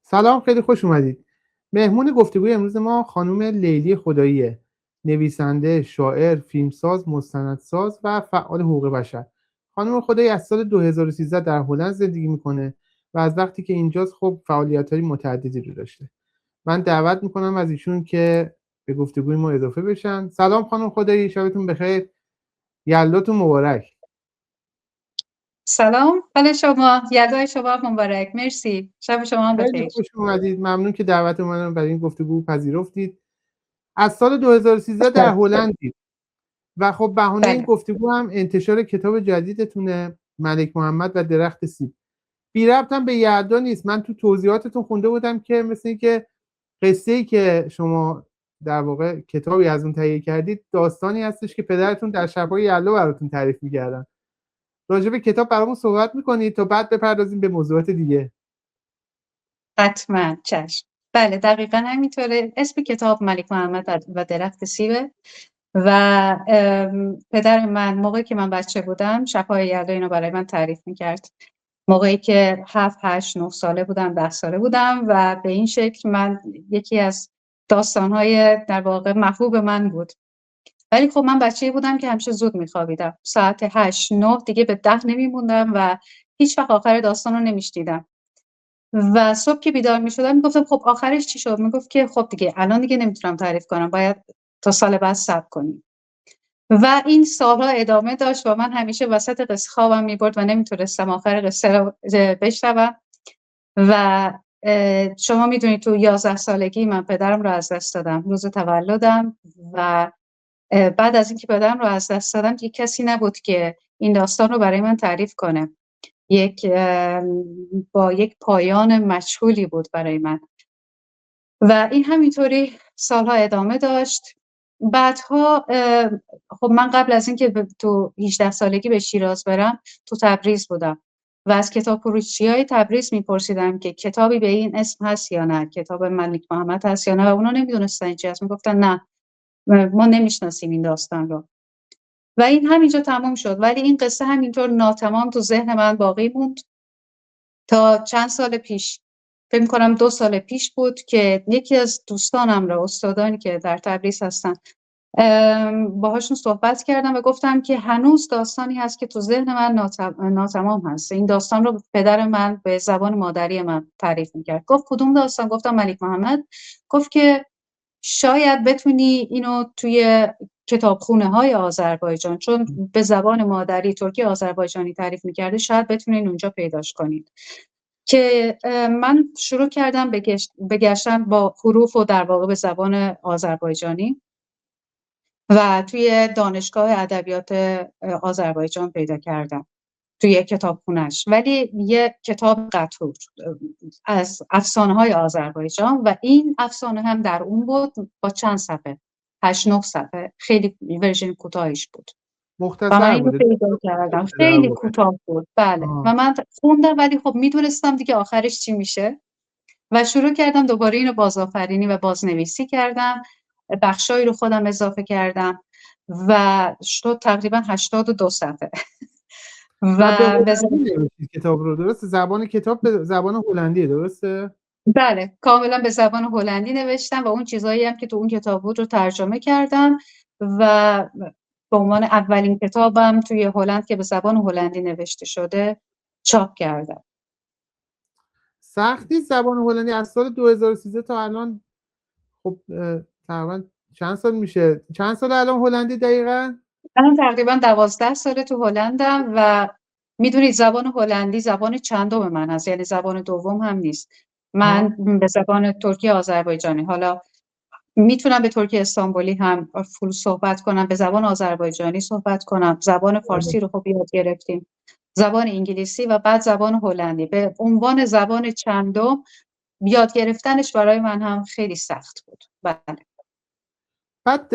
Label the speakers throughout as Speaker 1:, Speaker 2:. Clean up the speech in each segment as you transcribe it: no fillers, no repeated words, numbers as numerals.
Speaker 1: سلام، خیلی خوش اومدید. مهمون گفتگوی امروز ما خانم لیلی خداییه. نویسنده، شاعر، فیلمساز، مستندساز و فعال حقوق بشر. خانم خدایی از سال 2013 در هلند زندگی میکنه و از وقتی که اینجاست خب فعالیت‌های متعددی رو داشته. من دعوت میکنم از ایشون که به گفتگوی ما اضافه بشن. سلام خانم خدایی، شبتون بخیر. یلداتون مبارک.
Speaker 2: سلام حال شما، یلدای شما مبارک. مرسی، شب شما هم
Speaker 1: خیلی
Speaker 2: بخیر.
Speaker 1: خوش اومدید. ممنون که دعوت منو برای این گفتگو پذیرفتید. از سال 2013 در هلندید و خب بهونه این
Speaker 2: بله.
Speaker 1: گفتگو هم انتشار کتاب جدیدتونه، ملک محمد و درخت سیب. بی ربط هم به یلدا نیست. من تو توضیحاتتون خونده بودم که مثل این که قصه‌ای که شما در واقع کتابی از اون تهیه کردید داستانی هستش که پدرتون در شب‌های یلدا براتون تعریف می‌کردن. راجع به کتاب برامون صحبت می‌کنید تا بعد بپردازیم به موضوعات دیگه.
Speaker 2: حتما، چشم. بله دقیقا همینطوره. اسم کتاب ملک محمد و درخت سیبه و پدر من موقعی که من بچه بودم شب‌های یلدا اینو برای من تعریف میکرد. موقعی که 7 8 9 ساله بودم، 10 ساله بودم و به این شکل من یکی از داستان‌های در واقع محبوب من بود. ولی خب من بچه‌ای بودم که همیشه زود میخوابیدم. ساعت 8 9 دیگه به 10 نمیموندم و هیچ وقت آخر داستان رو نمیشنیدم. و صبح که بیدار میشدم میگفتم خب آخرش چی شد؟ میگفت که خب دیگه الان دیگه نمیتونم تعریف کنم، باید تا سال بعد صبر کنیم. و این سالها ادامه داشت و من همیشه وسط قصه خوابم میبرد و نمیتونستم آخر قصه رو بشنوم. و شما میدونید تو 11 سالگی من پدرم رو از دست دادم روز تولدم و بعد از اینکه پدرم رو از دست دادم یک کسی نبود که این داستان رو برای من تعریف کنه. با یک پایان مجهولی بود برای من و این همینطوری سالها ادامه داشت. بعدها خب من قبل از اینکه تو 18 سالگی به شیراز برم تو تبریز بودم و از کتاب فروشی‌های تبریز میپرسیدم که کتابی به این اسم هست یا نه، کتاب ملک محمد هست یا نه، و اونا نمیدونستن چی هست. میگفتن نه ما نمیشناسیم این داستان رو. و این همینجا تمام شد، ولی این قصه همینطور ناتمام تو ذهن من باقی موند تا چند سال پیش. فکر می‌کنم 2 سال پیش بود که یکی از دوستانم را، استادانی که در تبریز هستن، باهاشون صحبت کردم و گفتم که هنوز داستانی هست که تو ذهن من ناتمام هست. این داستان رو پدر من به زبان مادری من تعریف می‌کرد. گفت کدوم داستان؟ گفتم ملک محمد. گفت که شاید بتونی اینو توی کتابخونه‌های آذربایجان، چون به زبان مادری ترکی آذربایجانی تعریف می‌کرده، شاید بتونین اونجا پیداش کنید. که من شروع کردم به گشتن با حروف و در واقع به زبان آذربایجانی و توی دانشگاه ادبیات آذربایجان پیدا کردم توی کتابخونه‌اش. ولی یه کتاب قطور از افسانه‌های آذربایجان و این افسانه هم در اون بود با چند صفحه، 8 9 صفحه، خیلی ورژن کوتاهیش بود و من
Speaker 1: مختصر
Speaker 2: اینو
Speaker 1: بوده
Speaker 2: پیدا کردم.
Speaker 1: در
Speaker 2: خیلی
Speaker 1: واقع.
Speaker 2: کوتاه بود، بله.
Speaker 1: آه.
Speaker 2: و من خوندم ولی خب میدونستم دیگه آخرش چی میشه و شروع کردم دوباره اینو بازآفرینی و بازنویسی کردم. بخشایی رو خودم اضافه کردم و شد تقریبا 82 صفحه.
Speaker 1: و به
Speaker 2: و
Speaker 1: هلندی نوشتید کتاب رو، درسته؟ زبان کتاب به زبان هلندیه، درسته؟
Speaker 2: بله کاملا به زبان هلندی نوشتم و اون چیزایی هم که تو اون کتاب بود رو ترجمه کردم و به عنوان اولین کتابم توی هلند که به زبان هلندی نوشته شده چاپ کردم.
Speaker 1: سختی زبان هلندی از سال 2013 تا الان. خب تقریبا چند سال میشه؟ چند سال الان هلندی دقیقاً؟
Speaker 2: من تقریبا 12 ساله تو هلندم و میدونید زبان هلندی زبان چندم من هست، یعنی زبان دوم هم نیست. من
Speaker 1: آه.
Speaker 2: به زبان ترکی آذربایجانی، حالا میتونم به ترکی استانبولی هم فول صحبت کنم، به زبان آذربایجانی صحبت کنم، زبان فارسی رو خب یاد گرفتیم، زبان انگلیسی و بعد زبان هلندی. به عنوان زبان چندم یاد گرفتنش برای من هم خیلی سخت بود. بله.
Speaker 1: بعد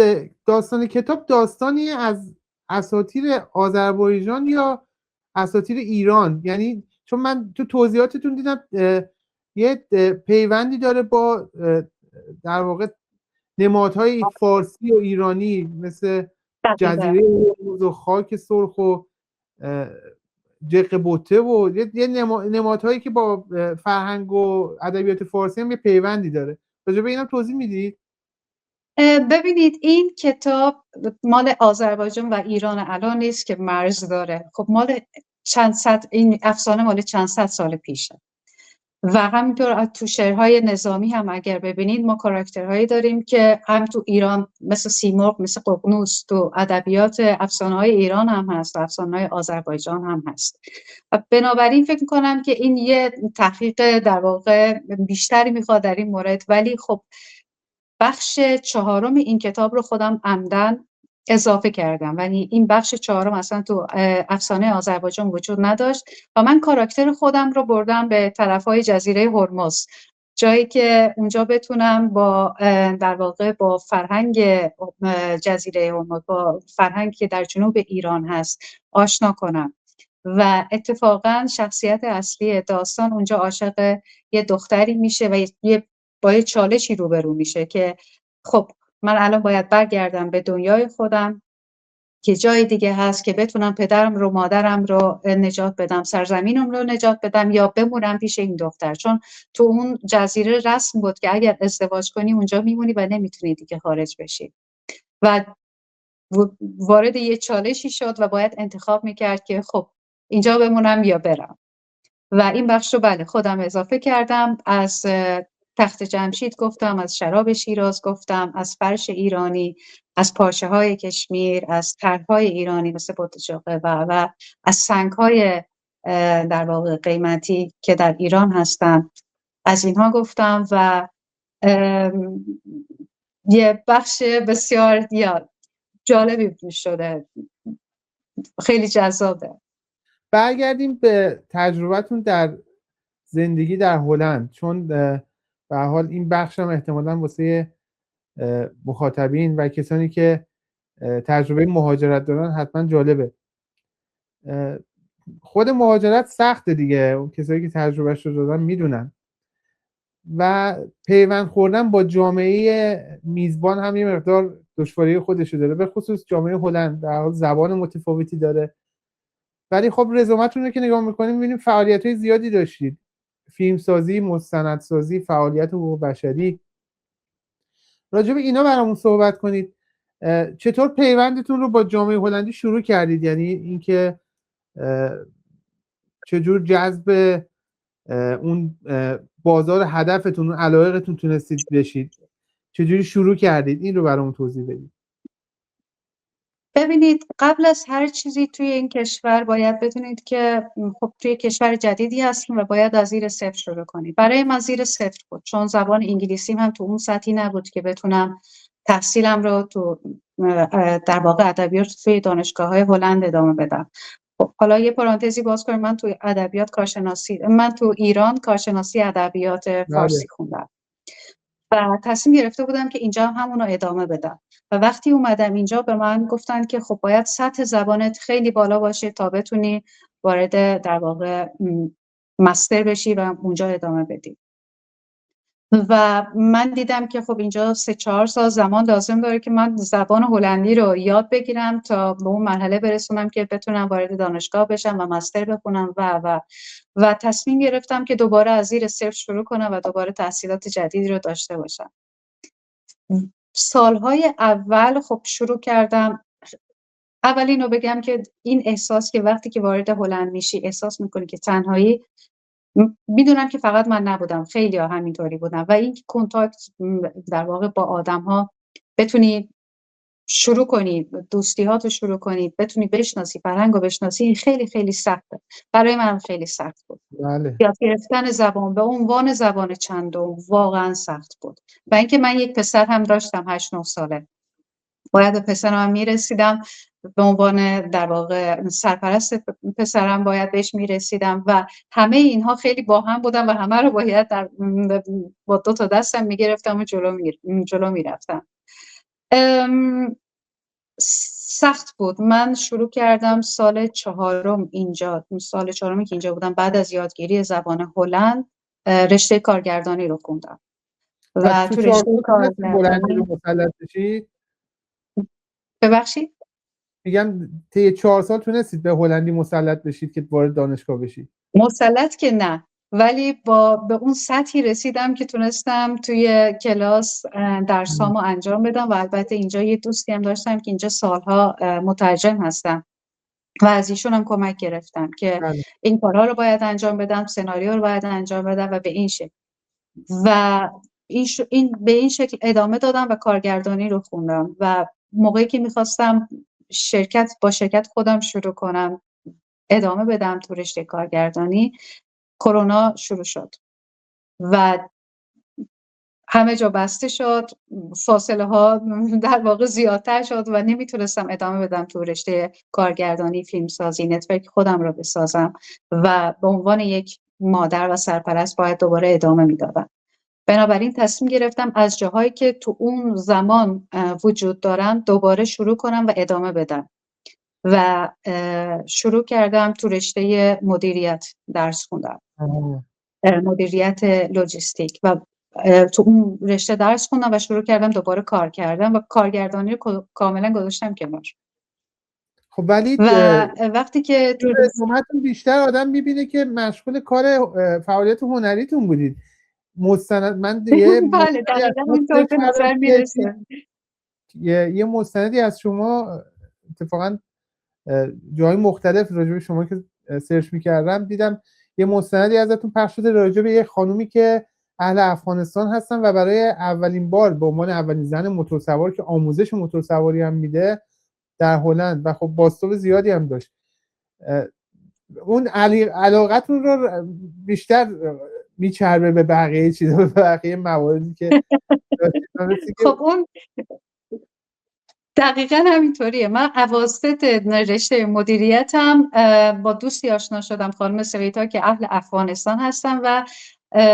Speaker 1: داستان کتاب داستانی از اساطیر آذربایجان یا اساطیر ایران؟ یعنی چون من تو توضیحاتتون دیدم یه پیوندی داره با در واقع نمادهای فارسی و ایرانی مثل
Speaker 2: دقیقاً.
Speaker 1: جزیره هرمز و خاک سرخ و جق بوته و یه نمادهایی که با فرهنگ و ادبیات فارسی هم یه پیوندی داره. راجع به اینم توضیح میدید؟
Speaker 2: ببینید این کتاب مال آذربایجان و ایران الان نیست که مرز داره. خب مال چند صد، این افسانه مال چند صد سال پیشه و همینطور تو شعرهای نظامی هم اگر ببینید ما کاراکترهایی داریم که هم تو ایران مثل سیمرغ، مثل ققنوس، تو ادبیات افسانه‌های ایران هم هست، افسانه‌های آذربایجان هم هست. و بنابراین فکر می‌کنم که این یه تحقیق در واقع بیشتری می‌خواد در این مورد، ولی خب بخش چهارم این کتاب رو خودم عمدن اضافه کردم، ولی این بخش چهارم اصلا تو افسانه آذربایجان وجود نداشت و من کاراکتر خودم رو بردم به طرفای جزیره هرمز، جایی که اونجا بتونم با در واقع با فرهنگ جزیره هرمز، با فرهنگی که در جنوب ایران هست آشنا کنم. و اتفاقا شخصیت اصلی داستان اونجا عاشق یه دختری میشه و با یه چالشی روبرو میشه که خب من الان باید برگردم به دنیای خودم که جای دیگه هست که بتونم پدرم رو، مادرم رو نجات بدم، سرزمینم رو نجات بدم، یا بمونم پیش این دختر، چون تو اون جزیره رسم بود که اگر ازدواج کنی اونجا میمونی و نمیتونی دیگه خارج بشی و وارد یه چالشی شد و باید انتخاب میکرد که خب اینجا بمونم یا برم. و این بخش رو بله خودم اضافه کردم. از تخت جمشید گفتم، از شراب شیراز گفتم، از فرش ایرانی، از پارچه های کشمیر، از طرح‌های ایرانی مثل بوتجاقه و از سنگ‌های در واقع قیمتی که در ایران هستن، از اینها گفتم و یه بخش بسیار جالبی شده، خیلی جذابه.
Speaker 1: برگردیم به تجربتون در زندگی در هلند، چون به هر حال این بخش هم احتمالاً واسه مخاطبین و کسانی که تجربه مهاجرت دارن حتما جالبه. خود مهاجرت سخته دیگه، اون کسایی که تجربهش رو دارن میدونن و پیوند خوردن با جامعه میزبان هم یه مقدار دشواری خودشو داره، به خصوص جامعه هلند در حال زبان متفاوتی داره. ولی خب رزومتون رو که نگاه میکنیم میبینیم فعالیت‌های زیادی داشتید، فیلمسازی، مستندسازی، فعالیت حقوق بشری. راجع به اینا برامون صحبت کنید. چطور پیوندتون رو با جامعه هلندی شروع کردید؟ یعنی اینکه چجور جذب اون بازار هدفتون، اون علایقتون تونستید بشید؟ چجوری شروع کردید؟ این رو برامون توضیح بدید.
Speaker 2: ببینید قبل از هر چیزی توی این کشور باید بدونید که خب توی کشور جدیدی هستیم و باید از زیر صفر شروع کنید. برای من زیر صفر بود، چون زبان انگلیسیم هم تو اون سطحی نبود که بتونم تحصیلم رو تو در واقع ادبیات توی دانشگاه‌های هلند ادامه بدم. خب حالا یه پرانتزی باز کنیم، من تو ادبیات کارشناسی، من تو ایران کارشناسی ادبیات فارسی خوندم و تصمیم گرفته بودم که اینجا همون رو ادامه بدم. و وقتی اومدم اینجا به من گفتن که خب باید سطح زبانت خیلی بالا باشه تا بتونی وارد در واقع مستر بشی و اونجا ادامه بدی. و من دیدم که خب اینجا 3-4 سال زمان لازم داره که من زبان هلندی رو یاد بگیرم تا به اون مرحله برسونم که بتونم وارد دانشگاه بشم و مستر بخونم و تصمیم گرفتم که دوباره از زیر صفر شروع کنم و دوباره تحصیلات جدیدی رو داشته باشم. سالهای اول خب شروع کردم. اول اینو بگم که این احساس که وقتی که وارد هلند میشی احساس میکنی که تنهایی، میدونم که فقط من نبودم، خیلی ها همینطوری بودم و این کنتاکت در واقع با آدم ها بتونی شروع کنی، دوستی ها تو شروع کنی، بتونی بشناسی، فرهنگ رو بشناسی، این خیلی خیلی سخته. برای من خیلی سخت بود.
Speaker 1: بله.
Speaker 2: یاد گرفتن زبان به عنوان زبان چندم واقعا سخت بود. و اینکه من یک پسر هم داشتم 8-9 ساله، باید به پسرم میرسیدم به عنوان در واقع سرپرست پسرم، باید بهش میرسیدم و همه اینها خیلی با هم بودم و همه رو باید با 2 تا دستم میگرفتم و جلو میرفتم. سخت بود. من شروع کردم سال 4 اینجا، سال 4 که اینجا بودم، بعد از یادگیری زبان هلند رشته کارگردانی رو خوندم و تو رشته کارگردانی
Speaker 1: رو مسلط بشید.
Speaker 2: ببخشید
Speaker 1: میگم طی 4 سال تونستید به هلندی مسلط بشید که وارد دانشگاه بشید؟
Speaker 2: مسلط که نه، ولی به اون سطحی رسیدم که تونستم توی کلاس درسامو انجام بدم و البته اینجا یه دوستی هم داشتم که اینجا سالها مترجم هستم و از ایشون هم کمک گرفتم که
Speaker 1: بله.
Speaker 2: این کارها رو باید انجام بدم، سناریو رو باید انجام بدم و به این شکل و به این شکل ادامه دادم و کارگردانی رو خوندم و موقعی که میخواستم با شرکت خودم شروع کنم ادامه بدم تو رشته کارگردانی، کرونا شروع شد و همه جا بسته شد، فاصله ها در واقع زیادتر شد و نمیتونستم ادامه بدم تو رشته کارگردانی، فیلمسازی، نتورک خودم رو بسازم و به عنوان یک مادر و سرپرست باید دوباره ادامه میدادم. بنابراین تصمیم گرفتم از جاهایی که تو اون زمان وجود دارم دوباره شروع کنم و ادامه بدم و شروع کردم تو رشته مدیریت درس خوندم، مدیریت لوجستیک و تو اون رشته درس خوندم و شروع کردم دوباره کار کردم و کارگردانی رو کاملا گذاشتم کنار.
Speaker 1: خب ولی
Speaker 2: و وقتی که
Speaker 1: تو رسومتون بیشتر آدم میبینه که مشغول کار فعالیت هنریتون بودید. مستند من
Speaker 2: بله دقیقا اینطور به نظر میرسه.
Speaker 1: یه مستندی از شما اتفاقا جای مختلف راجع به شما که سرچ میکردم دیدم یه مستندی ازتون پخش شده راجع به یه خانومی که اهل افغانستان هستن و برای اولین بار به عنوان اولین زن موتورسوار که آموزش موتورسواری هم میده در هلند و خب باستاب زیادی هم داشت، اون علاقتون رو بیشتر میچربه به بقیه چیزا، به بقیه مواردی که
Speaker 2: خب اون دقیقا همینطوریه. من اواسط رشته مدیریتم با دوستی آشنا شدم، خانم سویتا که اهل افغانستان هستن و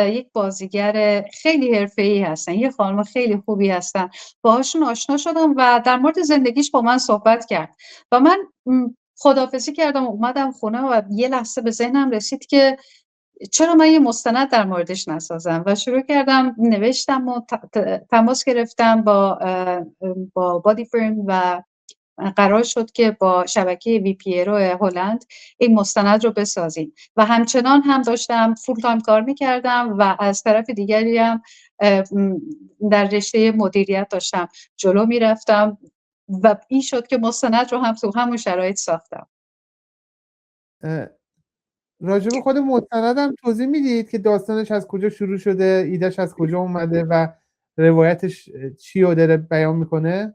Speaker 2: یک بازیگر خیلی حرفه‌ای هستن، یه خانم خیلی خوبی هستن. باهاشون آشنا شدم و در مورد زندگیش با من صحبت کرد و من خداحافظی کردم، اومدم خونه و یه لحظه به ذهنم رسید که چرا من یه مستند در موردش نسازم و شروع کردم نوشتم و تماس گرفتم با بادی فرم و قرار شد که با شبکه وی پی رو هلند این مستند رو بسازیم و همچنان هم داشتم فول تایم کار میکردم و از طرف دیگری هم در رشته مدیریت داشتم جلو میرفتم و این شد که مستند رو هم تو همون شرایط ساختم.
Speaker 1: راجب خود مستندم توضیح میدید که داستانش از کجا شروع شده، ایدهش از کجا اومده و روایتش چی رو داره بیان میکنه؟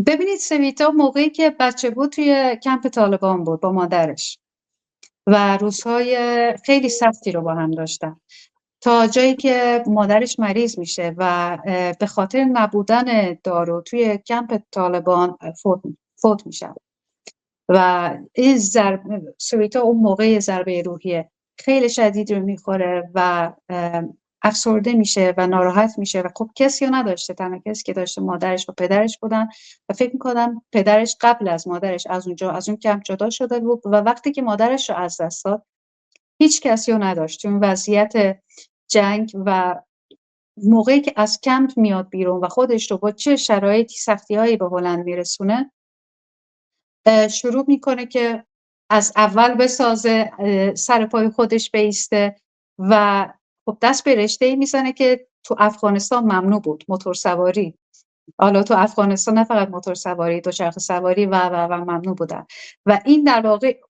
Speaker 2: ببینید سویتا موقعی که بچه بود توی کمپ طالبان بود با مادرش و روزهای خیلی سختی رو با هم داشتن تا جایی که مادرش مریض میشه و به خاطر نبودن دارو توی کمپ طالبان فوت میشه و این سویتا اون موقع ضربه روحیه خیلی شدید رو میخوره و افسرده میشه و ناراحت میشه و خب کسی رو نداشته، تنها کسی که داشته مادرش و پدرش بودن و فکر میکنم پدرش قبل از مادرش از اون کمپ جدا شده بود و وقتی که مادرش رو از دست داد هیچ کسی رو نداشت. چون وضعیت جنگ و موقعی که از کمپ میاد بیرون و خودش رو با چه شرایطی سختی‌هایی به هلند میرسونه، شروع میکنه که از اول بسازه، سر پای خودش بیسته و خب دست به رشته‌ای میزنه که تو افغانستان ممنوع بود، موتورسواری. حالا تو افغانستان نه فقط موتورسواری، دوچرخه سواری و ممنوع بودن و این در واقع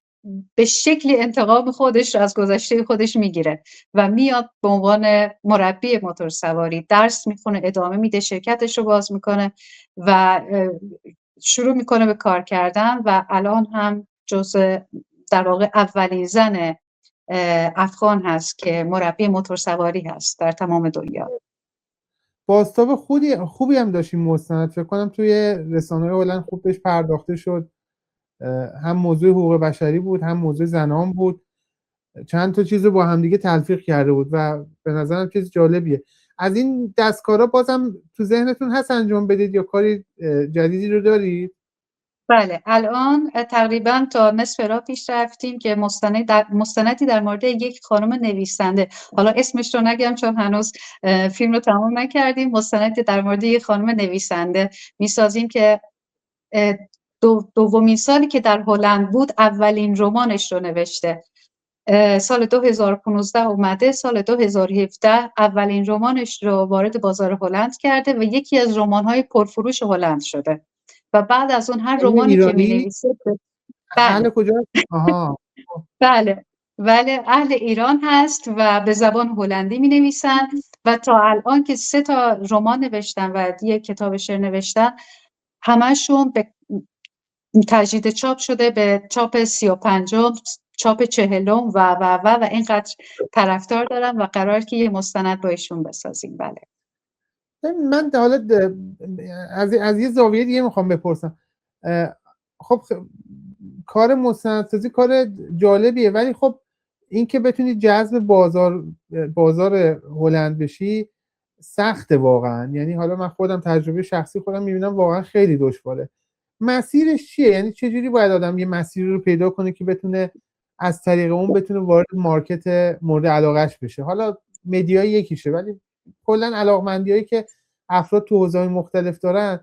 Speaker 2: به شکلی انتقام خودش از گذشته خودش میگیره و میاد به عنوان مربی موتورسواری درس میخونه، ادامه میده، شرکتش رو باز میکنه و شروع میکنه به کار کردن و الان هم جزء در واقع اولین زن افغان هست که مربی موتورسواری هست در تمام دنیا.
Speaker 1: باستاب خوبی هم داشتیم مستند، فکر کنم توی رسانه‌های هلند خوب بهش پرداخته شد، هم موضوع حقوق بشری بود هم موضوع زنان بود، چند تا چیز رو با همدیگه تلفیق کرده بود و به نظرم چیز جالبیه. از این دستکارا بازم تو ذهنتون هست انجام بدید یا کاری جدیدی رو دارید؟
Speaker 2: بله الان تقریبا تا نصف راه پیش رفتیم که مستندی در مورد یک خانم نویسنده، حالا اسمش رو نگم چون هنوز فیلم رو تمام نکردیم، مستندی در مورد یک خانم نویسنده میسازیم که دومین سالی که در هلند بود اولین رمانش رو نوشته. سال 2015 اومده، سال 2017 اولین رمانش رو وارد بازار هلند کرده و یکی از رمان‌های پرفروش هلند شده و بعد از اون هر رمانی که می‌نویسه
Speaker 1: اهل کجا؟ آها.
Speaker 2: بله اهل ایران هست و به زبان هلندی می‌نویسن و تا الان که 3 رمان نوشتن و یک کتاب شعر نوشتن، همشون به تجدید چاپ شده، به چاپ 35م، چاپ 40م و اینقدر طرفدار دارن و قرار که یه مستند با ایشون بسازیم. بله.
Speaker 1: من حالا از یه زاویه دیگه میخوام بپرسم. خب کار مستندسازی کار جالبیه، ولی خب این که بتونی جذب بازار هلند بشی سخته واقعا. یعنی حالا من خودم تجربه شخصی خودم میبینم واقعا خیلی دشواره. مسیرش چیه؟ یعنی چجوری باید آدم یه مسیری رو پیدا کنه که بتونه از طریق اون بتونه وارد مارکت مورد علاقهش بشه؟ حالا مدیا یکیشه، ولی کلا علاقمندیایی که افراد تو حوزه‌های مختلف دارن،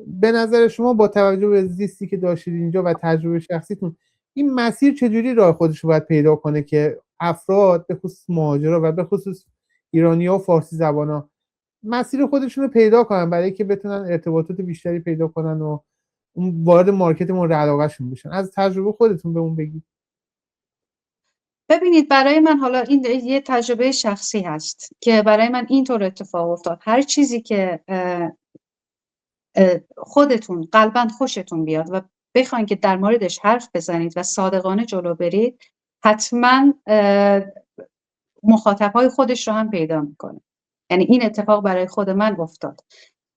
Speaker 1: به نظر شما با توجه به زیستی که داشتید اینجا و تجربه شخصیتون، این مسیر چجوری راه خودش رو باید پیدا کنه که افراد به خصوص مهاجرا و به خصوص ایرانی‌ها و فارسی زبان‌ها مسیر خودشون رو پیدا کنن برای اینکه بتونن ارتباطات بیشتری پیدا کنن و وارد مارکت مورد علاقه‌شون بشن؟ از تجربه خودتون به اون بگید.
Speaker 2: ببینید، برای من حالا این یه تجربه شخصی هست که برای من اینطور اتفاق افتاد. هر چیزی که خودتون قلباً خوشتون بیاد و بخواین که در موردش حرف بزنید و صادقانه جلو برید، حتما مخاطبهای خودش رو هم پیدا میکنه. یعنی این اتفاق برای خود من افتاد.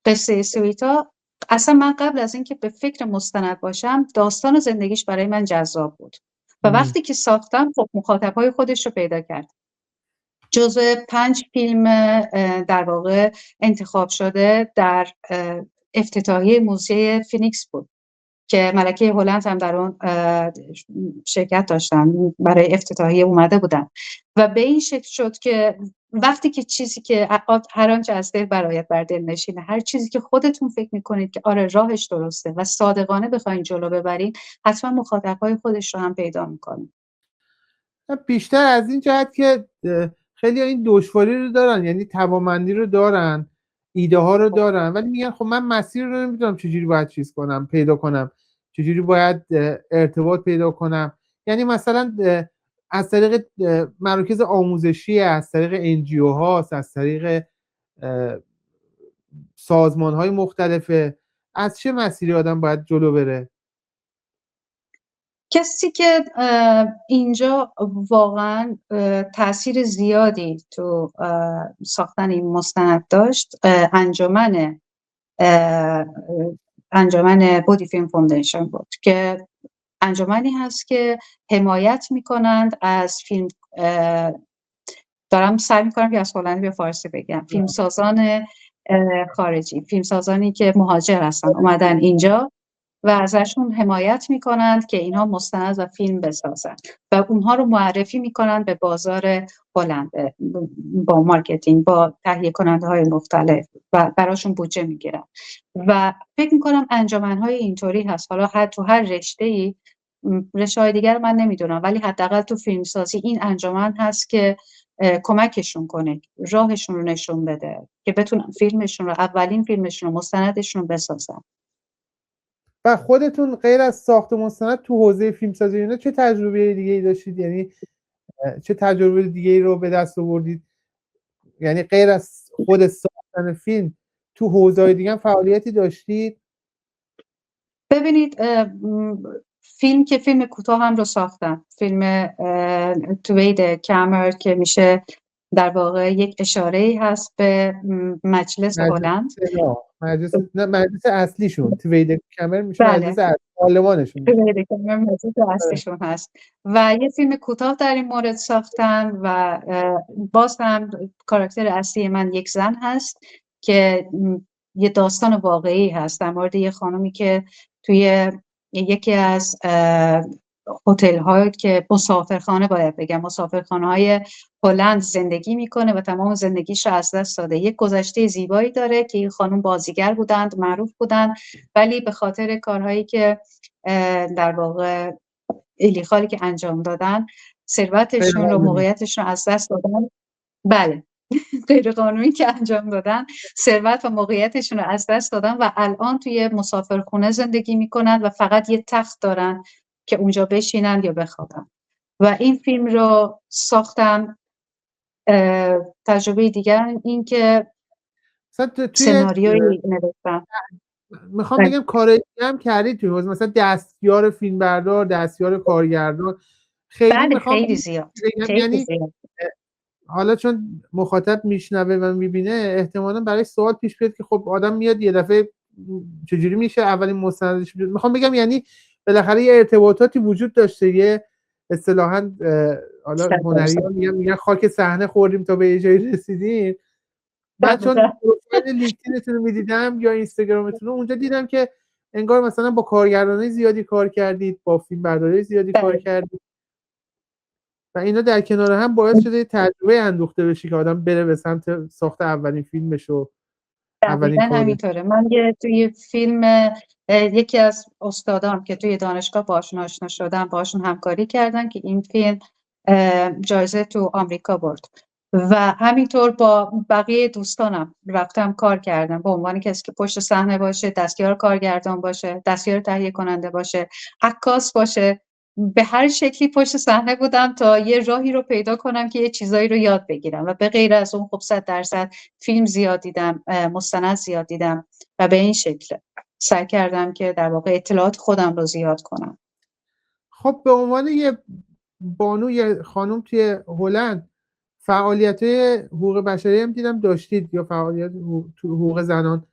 Speaker 2: قصه سویتا، اصلا من قبل از اینکه به فکر مستند باشم، داستان زندگیش برای من جذاب بود و وقتی که ساختم، خب مخاطبهای خودش رو پیدا کرد. جزو 5 فیلم در واقع انتخاب شده در افتتاحیه موزه فینیکس بود که ملکه هلند هم در اون شرکت داشتن، برای افتتاحیه اومده بودن و به این شکل شد که وقتی که چیزی که هر آنچه از دل برآید بر دل نشینه، هر چیزی که خودتون فکر میکنید که آره راهش درسته و صادقانه بخواین جلو ببرین، حتما مخاطبهای خودش رو هم پیدا میکنید.
Speaker 1: بیشتر از این جهت که خیلی این دشواری رو دارن، یعنی توانمندی رو دارن، ایده ها رو دارن، ولی میگن خب من مسیر رو نمیدونم چجوری باید چیز کنم، پیدا کنم، چجوری باید ارتباط پیدا کنم. یعنی مثلا از طریق مراکز آموزشی، از طریق NGO هاست، از طریق سازمان های مختلفه. از چه مسیری آدم باید جلو بره؟
Speaker 2: کسی که اینجا واقعا تاثیر زیادی تو ساختن این مستند داشت، انجمن بودی فیلم فوندیشن بود که انجمنی هست که حمایت میکنند از فیلم، دارم سعی میکنم که از هلندی به فارسی بگم، فیلمسازان خارجی، فیلمسازانی که مهاجر هستن اومدن اینجا و ازشون حمایت میکنند که اینها مستند و فیلم بسازن و اونها رو معرفی میکنند به بازار هلند، با مارکتینگ، با تهیه کننده های مختلف و براشون بودجه میگیرن. و فکر میکنم انجمنهای اینطوری هست. حالا تو هر رشته‌ای، رشته‌های دیگر من نمیدونم، ولی حداقل تو فیلمسازی این انجمن هست که کمکشون کنه، راهشون رو نشون بده که بتونن فیلمشون رو، اولین فیلمشون رو، مستندشون رو بسازن.
Speaker 1: و خودتون غیر از ساخت مستند تو حوزه فیلمسازی اینا چه تجربه دیگه‌ای داشتید؟ یعنی چه تجربه دیگه‌ای رو به دست آوردید؟ یعنی غیر از خود ساختن فیلم تو حوزه‌های دیگه هم فعالیتی داشتید؟
Speaker 2: ببینید، فیلم کوتاه هم رو ساختم. فیلم توید کامر که میشه در واقع یک اشاره‌ای هست به مجلس هلند.
Speaker 1: مجلس اصلیشون توید کامر میشه.
Speaker 2: بله.
Speaker 1: مجلس پارلمانشون.
Speaker 2: توید کامر مجلس اصلیشون هست و یه فیلم کوتاه در این مورد ساختم و باز هم کاراکتر اصلی من یک زن هست که یه داستان واقعی هست در مورد یه خانومی که توی یکی از هتل ها که مسافرخانه، باید بگم مسافرخانه های هلند زندگی میکنه و تمام زندگیش رو از دست داده. یک گذشته زیبایی داره که این خانم بازیگر بودند، معروف بودند، ولی به خاطر کارهایی که در واقع ایلیخالی که انجام دادن، ثروتشون رو، موقعیتشون رو از دست دادن. بله، غیر قانونی که انجام دادن، ثروت و موقعیتشون رو از دست دادن و الان توی مسافرخونه زندگی میکنن و فقط یه تخت دارن که اونجا بشینن یا بخوابن. و این فیلم رو ساختم. تجربه دیگر این که
Speaker 1: توی
Speaker 2: سناریویی نوشتم.
Speaker 1: میخوام بگم کاری هم کردید توی حوزه، مثلا دستیار فیلمبردار، دستیار کارگردان، خیلی
Speaker 2: بله،
Speaker 1: میخوام
Speaker 2: خیلی زیاد، خیلی
Speaker 1: یعنی
Speaker 2: زیاد.
Speaker 1: حالا چون مخاطب میشنوه و میبینه احتمالاً برای سوال پیش بیاد که خب آدم میاد یه دفعه چجوری میشه اولین مستندش بیاد. میخوام بگم یعنی بالاخره یه ارتباطاتی وجود داشته، یه اصطلاحاً حالا هنریان میگن خاک صحنه خوردیم تا به یه جایی رسیدیم. من چون پروفایل لینکدینتون رو میدیدم یا اینستاگرامتون رو، اونجا دیدم که انگار مثلا با کارگردانای زیادی کار کردید، با فیلمبرداری زیادی کار کردید و اینا در کنار هم باعث شده تجربه اندوخته بشی که آدم بره به سمت ساخت اولین فیلمش و اولین
Speaker 2: دقیقاً
Speaker 1: کارش.
Speaker 2: همینطوره. من توی فیلم یکی از استادام که توی دانشگاه باشون آشنا شدم، باشون همکاری کردن که این فیلم جایزه تو آمریکا برد و همینطور با بقیه دوستانم رفتم کار کردم به عنوان کسی که پشت صحنه باشه، دستیار کارگردان باشه، دستیار تهیه کننده باشه، عکاس باشه. به هر شکلی پشت صحنه بودم تا یه راهی رو پیدا کنم که یه چیزایی رو یاد بگیرم و به غیر از اون خب 100% فیلم زیاد دیدم، مستند زیاد دیدم و به این شکل سعی کردم که در واقع اطلاعات خودم رو زیاد کنم.
Speaker 1: خب به عنوان یه بانوی خانم توی هلند، فعالیت حقوق بشری هم دیدم داشتید یا فعالیت تو حقوق زنان،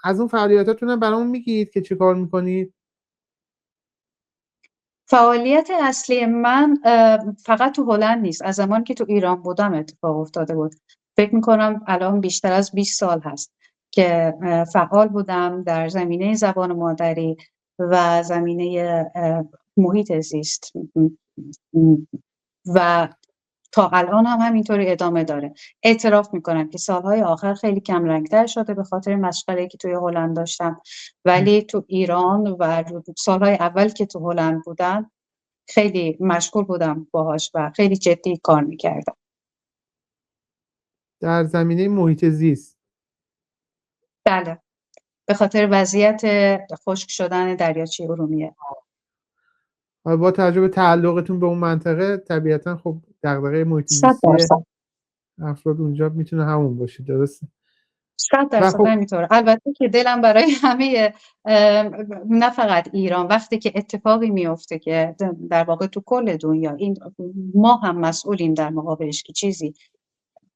Speaker 1: از اون فعالیتاتون هم برامون میگید که چه کار میکنید؟
Speaker 2: فعالیت اصلی من فقط تو هلند نیست، از زمانی که تو ایران بودم اتفاق افتاده بود. فکر میکنم الان بیشتر از 20 سال هست که فعال بودم در زمینه زبان مادری و زمینه محیط زیست و تا الان هم همینطوری ادامه داره. اعتراف میکنم که سالهای آخر خیلی کم رنگتر شده به خاطر مشغله‌ای که توی هلند داشتم، ولی تو ایران و سالهای اول که تو هلند بودم خیلی مشغول بودم باهاش و خیلی جدی کار میکردم.
Speaker 1: در زمینه محیط زیست؟
Speaker 2: بله، به خاطر وضعیت خشک شدن دریاچه ارومیه.
Speaker 1: با تجربه تعلقتون به اون منطقه طبیعتا خب دغدغه محیط
Speaker 2: 100%.
Speaker 1: زیستی افراد اونجا میتونه همون باشه، درسته؟
Speaker 2: 100%
Speaker 1: خب
Speaker 2: همینطور. البته که دلم برای همه، نه فقط ایران، وقتی که اتفاقی میفته که در واقع تو کل دنیا این ما هم مسئولیم در مقابلش که چیزی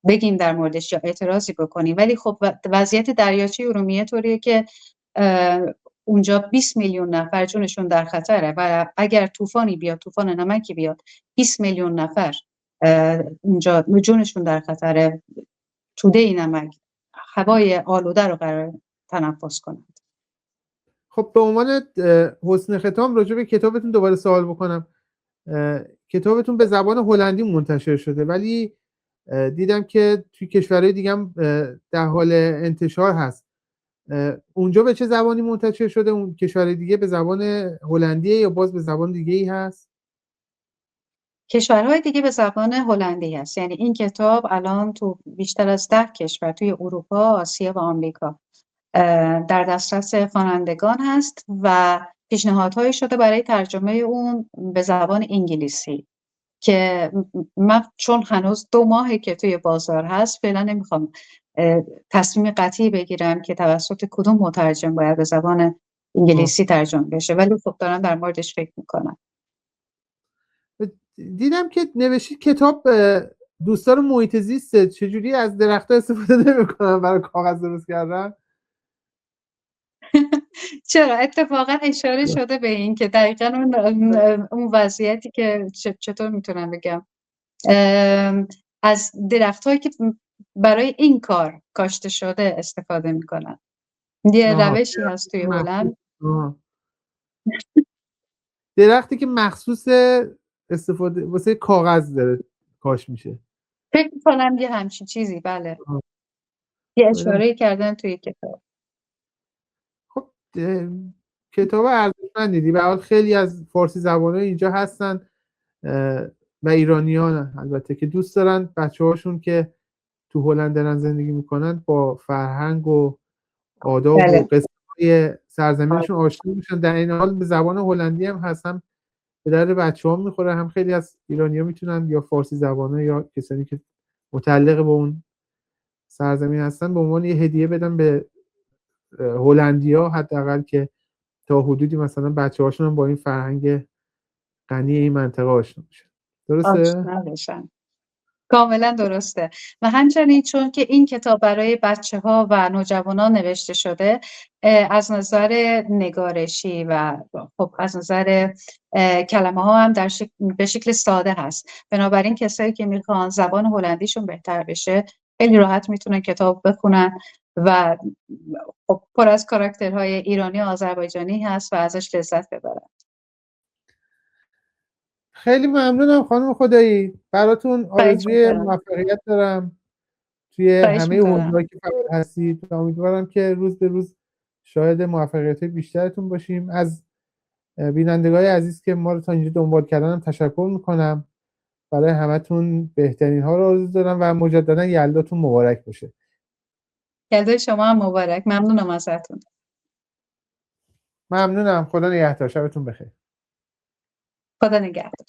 Speaker 2: بگیم در موردش یا اعتراضی بکنیم، ولی خب وضعیت دریاچه ارومیه طوریه که اونجا 20 میلیون نفر جونشون در خطره و اگر طوفانی بیاد، طوفان نمکی بیاد، 20 میلیون نفر اونجا جونشون در خطره. توده نمک هوای آلوده رو قرار تنفس کنند.
Speaker 1: خب به عنوان حسن ختام راجع به کتابتون دوباره سوال بکنم. کتابتون به زبان هلندی منتشر شده ولی دیدم که توی کشورهای دیگه هم در حال انتشار هست. اونجا به چه زبانی منتشر شده؟ اون کشورهای دیگه به زبان هلندیه یا باز به زبان دیگه ای هست؟
Speaker 2: کشورهای دیگه به زبان هلندی هست. یعنی این کتاب الان تو بیشتر از 10 کشور توی اروپا، آسیا و آمریکا در دسترس خوانندگان هست و پیشنهادهایی شده برای ترجمه اون به زبان انگلیسی که من چون هنوز 2 ماهه که توی بازار هست فعلا نمیخوام تصمیم قطعی بگیرم که توسط کدوم مترجم باید به زبان انگلیسی ترجمه بشه، ولی خب دارم در موردش فکر میکنم.
Speaker 1: دیدم که نوشید کتاب دوستان محیط زیسته، چجوری از درخت‌ها استفاده نمی‌کنن برای کاغذ درست کردن؟
Speaker 2: چرا اتفاقا اشاره شده به این که دقیقا اون وضعیتی که چطور میتونم بگم، از درخت‌هایی که برای این کار کاشته شده استفاده میکنن. یه روشی هست توی هلند.
Speaker 1: درختی که مخصوص استفاده واسه کاغذ داره کاش میشه.
Speaker 2: فکر کنم یه همچین چیزی، بله.
Speaker 1: آه.
Speaker 2: یه
Speaker 1: ببینم.
Speaker 2: اشاره کردن توی کتاب.
Speaker 1: خب کتاب ارزشمندی دیدی. به حال خیلی از فارسی زبان‌ها اینجا هستن و ایرانیان البته که دوست دارن بچه‌هاشون که تو هلند دارن زندگی میکنن با فرهنگ و آداب و
Speaker 2: بله.
Speaker 1: قصه‌های سرزمینشون آشنا میشن. در این حال به زبان هلندی هم هستن، به درد بچه‌ها میخوره. هم خیلی از ایرانی‌ها میتونن یا فارسی زبان‌ها یا کسانی که متعلق به اون سرزمین هستن به عنوان یه هدیه بدن به هلندی‌ها، حداقل که تا حدودی مثلا بچه‌هاشون هم با این فرهنگ غنی این منطقه آشنا میشن. درسته؟
Speaker 2: آشنا بشن. کاملا درسته. و همچنین چون که این کتاب برای بچه‌ها و نوجوانان نوشته شده، از نظر نگارشی و خب از نظر کلمه ها هم به شکل ساده هست. بنابراین کسایی که میخوان زبان هلندیشون بهتر بشه خیلی راحت میتونن کتاب بخونن و خب پر از کاراکترهای ایرانی و آذربایجانی هست و ازش لذت ببرن.
Speaker 1: خیلی ممنونم خانم خدایی. براتون
Speaker 2: خواهش
Speaker 1: آرزوی
Speaker 2: می‌کنم.
Speaker 1: موفقیت دارم توی
Speaker 2: خواهش
Speaker 1: همه
Speaker 2: می‌کنم.
Speaker 1: حوزه‌ای که فعال هستید و امیدوارم که روز به روز شاهد موفقیت بیشترتون باشیم. از بینندگان عزیز که ما رو تا اینجا دنبال کردن تشکر میکنم. برای همتون بهترین ها رو آرزو دارم و مجددا یلداتون مبارک باشه.
Speaker 2: یلدای شما هم مبارک. ممنونم ازتون.
Speaker 1: ممنونم. خدا نگهدار. شبتون بخیر.
Speaker 2: خدا نگهدار.